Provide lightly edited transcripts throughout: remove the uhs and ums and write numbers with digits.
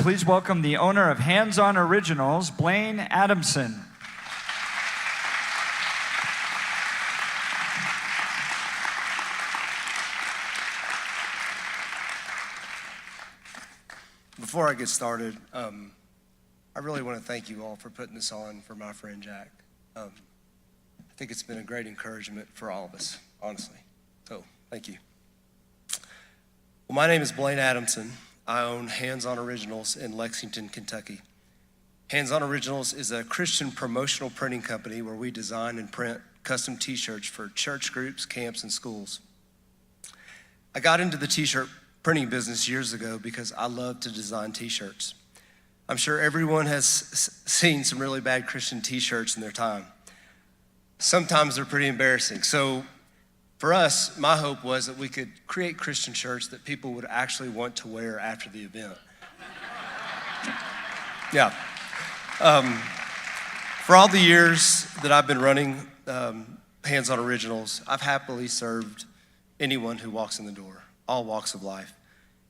please welcome the owner of Hands On Originals, Blaine Adamson. Before I get started, I really want to thank you all for putting this on for my friend Jack. I think it's been a great encouragement for all of us, honestly. So, thank you. Well, my name is Blaine Adamson. I own Hands On Originals in Lexington, Kentucky. Hands On Originals is a Christian promotional printing company where we design and print custom t-shirts for church groups, camps, and schools. I got into the t-shirt printing business years ago because I love to design t-shirts. I'm sure everyone has seen some really bad Christian t-shirts in their time. Sometimes they're pretty embarrassing. So for us, my hope was that we could create Christian shirts that people would actually want to wear after the event. Yeah. For all the years that I've been running Hands On Originals, I've happily served anyone who walks in the door, all walks of life.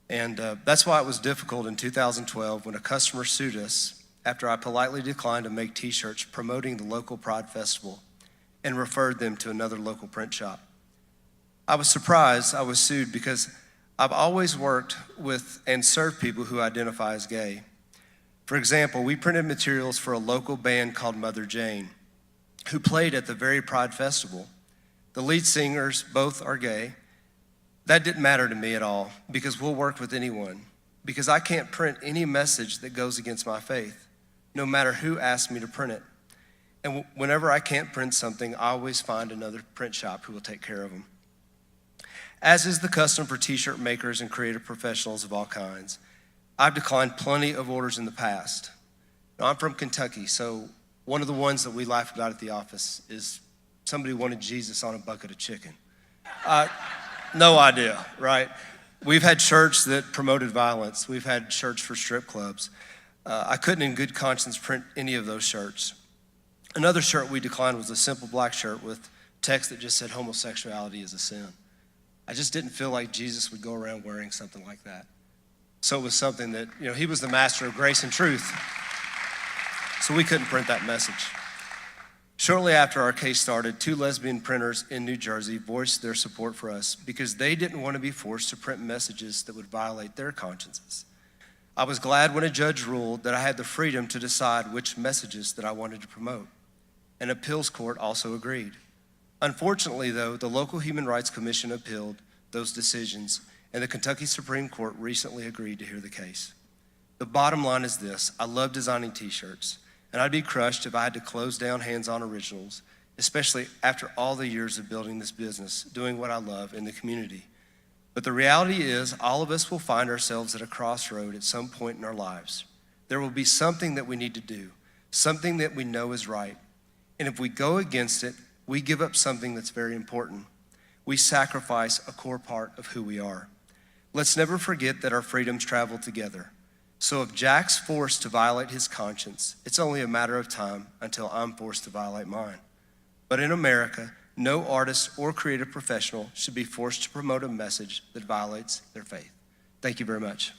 And that's why it was difficult in 2012 when a customer sued us after I politely declined to make t-shirts promoting the local Pride Festival and referred them to another local print shop. I was surprised I was sued because I've always worked with and served people who identify as gay. For example, we printed materials for a local band called Mother Jane, who played at the very Pride Festival. The lead singers both are gay. That didn't matter to me at all because we'll work with anyone, because I can't print any message that goes against my faith, no matter who asks me to print it. And whenever I can't print something, I always find another print shop who will take care of them. As is the custom for t-shirt makers and creative professionals of all kinds, I've declined plenty of orders in the past. Now, I'm from Kentucky, so one of the ones that we laugh about at the office is somebody wanted Jesus on a bucket of chicken. No idea, right? We've had shirts that promoted violence. We've had shirts for strip clubs. I couldn't in good conscience print any of those shirts. Another shirt we declined was a simple black shirt with text that just said homosexuality is a sin. I just didn't feel like Jesus would go around wearing something like that. So it was something that, he was the master of grace and truth. So we couldn't print that message. Shortly after our case started, 2 lesbian printers in New Jersey voiced their support for us because they didn't want to be forced to print messages that would violate their consciences. I was glad when a judge ruled that I had the freedom to decide which messages that I wanted to promote. An appeals court also agreed. Unfortunately, though, the local Human Rights Commission appealed those decisions, and the Kentucky Supreme Court recently agreed to hear the case. The bottom line is this: I love designing t-shirts, and I'd be crushed if I had to close down Hands On Originals, especially after all the years of building this business, doing what I love in the community. But the reality is, all of us will find ourselves at a crossroad at some point in our lives. There will be something that we need to do, something that we know is right. And if we go against it, we give up something that's very important. We sacrifice a core part of who we are. Let's never forget that our freedoms travel together. So if Jack's forced to violate his conscience, it's only a matter of time until I'm forced to violate mine. But in America, no artist or creative professional should be forced to promote a message that violates their faith. Thank you very much.